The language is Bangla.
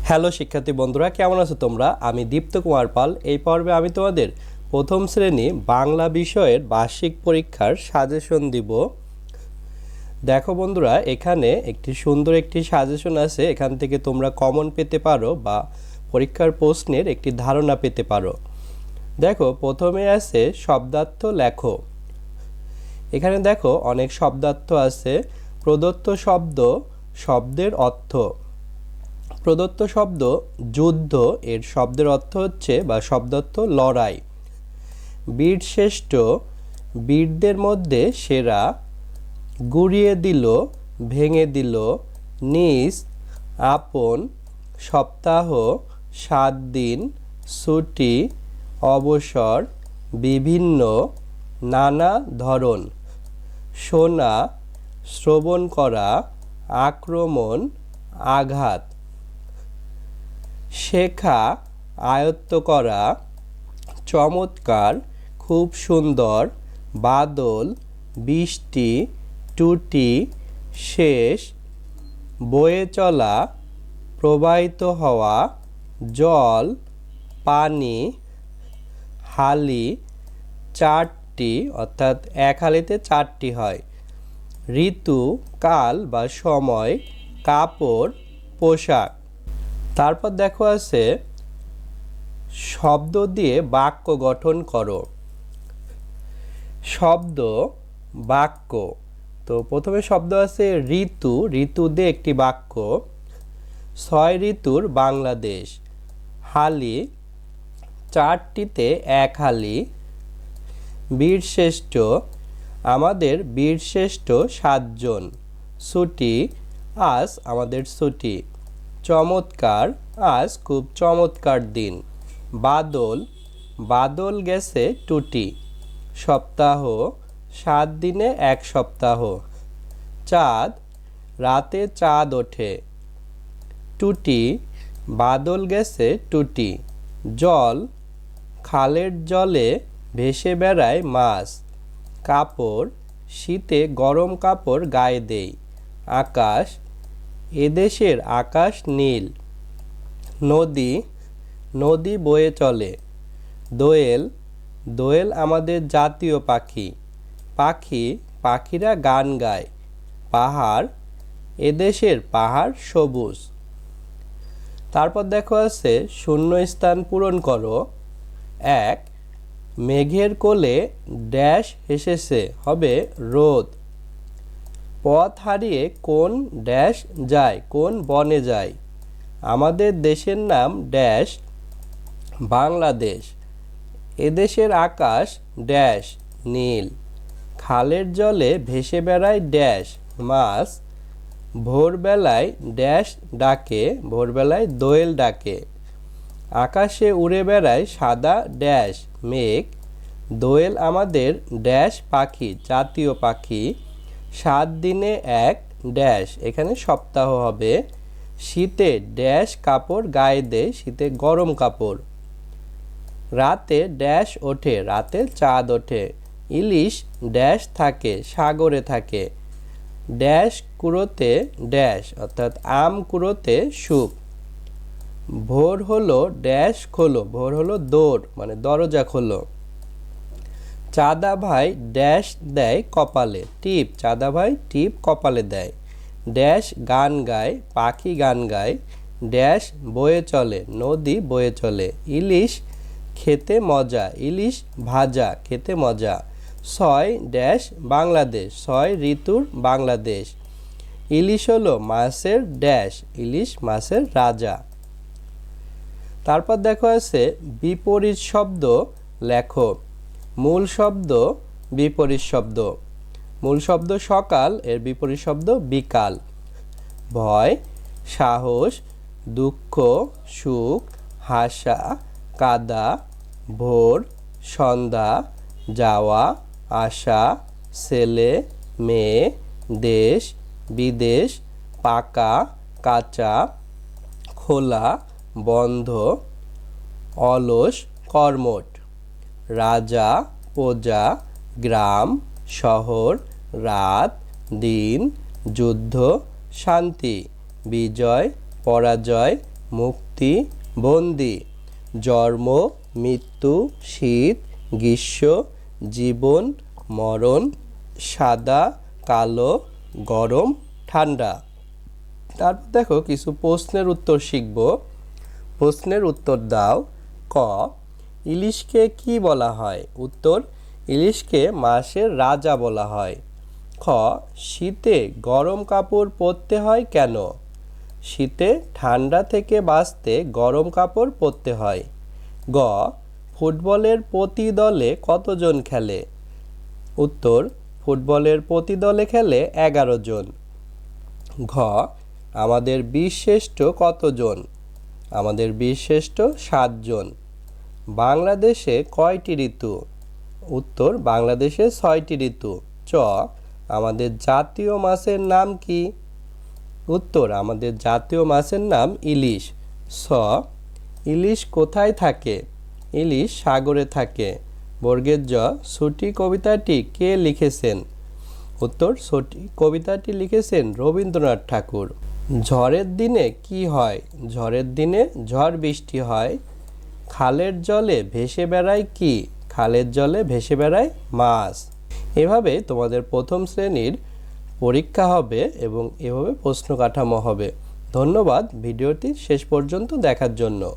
হ্যালো শিক্ষার্থী বন্ধুরা, কেমন আছো তোমরা? আমি দীপ্ত কুমার পাল। এই পর্বে আমি তোমাদের প্রথম শ্রেণী বাংলা বিষয়ের বার্ষিক পরীক্ষার সাজেশন দিব। দেখো বন্ধুরা, এখানে একটি সুন্দর একটি সাজেশন আছে। এখান থেকে তোমরা কমন পেতে পারো বা পরীক্ষার প্রশ্নের একটি ধারণা পেতে পারো। দেখো, প্রথমে আছে শব্দার্থ লেখো। এখানে দেখো অনেক শব্দার্থ আছে। প্রদত্ত শব্দ, শব্দের অর্থ। প্রদত্ত শব্দ যুদ্ধ, এর শব্দের অর্থ হচ্ছে বা শব্দার্থ লড়াই। বীরশ্রেষ্ঠ, বীরদের মধ্যে সেরা। গুড়িয়ে দিল, ভেঙে দিল। নিজ, আপন। সপ্তাহ, 7 দিন। ছুটি, অবসর। বিভিন্ন, নানা ধরন। শোনা, শ্রবণ করা। আক্রমণ, আঘাত। শেখা, আয়ত্ত করা। চমৎকার, খুব সুন্দর। বাদল, বৃষ্টি। টুটি, শেষ। বয়ে চলা, প্রবাহিত হওয়া। জল, পানি। হালি, 4টি, অর্থাৎ এক হালিতে 4টি হয়। ঋতু, কাল বা সময়। কাপড়, পোশাক। তারপর দেখো আছে শব্দ দিয়ে বাক্য গঠন করো। শব্দ, বাক্য। তো প্রথমে শব্দ আছে ঋতু। ঋতু দিয়ে একটি বাক্য। 6 ঋতুর বাংলাদেশ। হালি, 4টিতে 1 হালি। বীরশ্রেষ্ঠ, আমাদের বীরশ্রেষ্ঠ 7 জন। ছুটি, আজ আমাদের ছুটি। চমৎকার, আজ খুব চমৎকার দিন। বাদল, বাদল গেছে টুটি। সপ্তাহ, 7 দিনে 1 সপ্তাহ। চাঁদ, রাতে চাঁদ ওঠে। টুটি, বাদল গেছে টুটি। জল, খালের জলে ভেসে বেড়ায় মাছ। কাপড়, শীতে গরম কাপড় গায়ে দেই। আকাশ, এদেশের আকাশ নীল। নদী, নদী বয়ে চলে। দোয়েল, দোয়েল আমাদের জাতীয় পাখি। পাখি, পাখিরা গান গায়। পাহাড়, এদেশের পাহাড় সবুজ। তারপর দেখো আছে শূন্যস্থান পূরণ করো। 1, মেঘের কোলে ড্যাশ হেসেছে, হবে রোদ। পথ হারিয়ে কোন ড্যাশ যায়, কোন বনে যায়। আমাদের দেশের নাম ড্যাশ, বাংলাদেশ। এদেশের আকাশ ড্যাশ, নীল। খালের জলে ভেসে বেড়ায় ড্যাশ, মাছ। ভোরবেলায় ড্যাশ ডাকে, ভোরবেলায় দোয়েল ডাকে। আকাশে উড়ে বেড়ায় সাদা ড্যাশ, মেঘ। দোয়েল আমাদের ড্যাশ পাখি, জাতীয় পাখি। 7 দিনে 1 ড্যাশ, এখানে সপ্তাহ হবে। শীতে ড্যাশ কাপড় গায়ে দেয়, শীতে গরম কাপড়। রাতে ড্যাশ ওঠে, রাতে চাঁদ ওঠে। ইলিশ ড্যাশ থাকে, সাগরে থাকে। ড্যাশ কুড়োতে ড্যাশ, অর্থাৎ আম কুড়োতে সুখ। ভোর হলো ড্যাশ খোলো, ভোর হলো দৌড়, মানে দরজা খোলো। চাঁদা ভাই ড্যাশ দেয় কপালে, টিপ। চাঁদা ভাই টিপ কপালে দেয়। ড্যাশ গান গায়, পাখি গান গায়। ড্যাশ বয়ে চলে, নদী বয়ে চলে। ইলিশ খেতে মজা, ইলিশ ভাজা, খেতে মজা। 6 ড্যাশ বাংলাদেশ, 6 ঋতুর বাংলাদেশ। ইলিশ হলো মাছের ড্যাশ, ইলিশ মাছের রাজা। তারপর দেখো আছে বিপরীত শব্দ লেখো। মূল শব্দ, বিপরীত শব্দ। মূল শব্দ সকাল, এর বিপরীত শব্দ বিকাল। ভয়, সাহস। দুঃখ, সুখ। হাসা, কাদা। ভোর, সন্ধ্যা। যাওয়া, আসা। ছেলে, মেয়ে। দেশ, বিদেশ। পাকা, কাঁচা। খোলা, বন্ধ। অলস, কর্মঠ। রাজা, প্রজা। গ্রাম, শহর। রাত, দিন। যুদ্ধ, শান্তি। বিজয়, পরাজয়। মুক্তি বন্দি, জন্ম মৃত্যু শীত গ্রীষ্ম জীবন মরণ, সাদা কালো গরম ঠান্ডা। তারপর দেখো কিছু প্রশ্নের উত্তর শিখব। প্রশ্নের উত্তর দাও। ক, ইলিশকে কি বলা হয়? উত্তর, ইলিশকে মাছের রাজা বলা হয়। খ, শীতে গরম কাপড় পরতে হয় কেন? শীতে ঠান্ডা থেকে বাঁচতে গরম কাপড় পরতে হয়। গ, ফুটবলের প্রতি দলে কতজন খেলে? উত্তর, ফুটবলের প্রতি দলে খেলে 11 জন। ঘ, আমাদের বীরশ্রেষ্ঠ কতজন? আমাদের বীরশ্রেষ্ঠ 7 জন। বাংলাদেশে কয়টি ঋতু? উত্তর, বাংলাদেশে 6টি ঋতু। চ, আমাদের জাতীয় মাছের নাম কি? উত্তর, আমাদের জাতীয় মাছের নাম ইলিশ। স, ইলিশ কোথায় থাকে? ইলিশ সাগরে থাকে। বর্গের জ, ছুটি কবিতাটি কে লিখেছেন? উত্তর, ছুটি কবিতাটি লিখেছেন রবীন্দ্রনাথ ঠাকুর। ঝড়ের দিনে কি হয়? ঝড়ের দিনে ঝড় বৃষ্টি হয়। খালের জলে ভেসে বেড়ায় কি? খালের জলে ভেসে বেড়ায় মাছ। এভাবে তোমাদের প্রথম শ্রেণীর পরীক্ষা হবে এবং এভাবে প্রশ্ন কাঠামো হবে। ধন্যবাদ ভিডিওটি শেষ পর্যন্ত দেখার জন্য।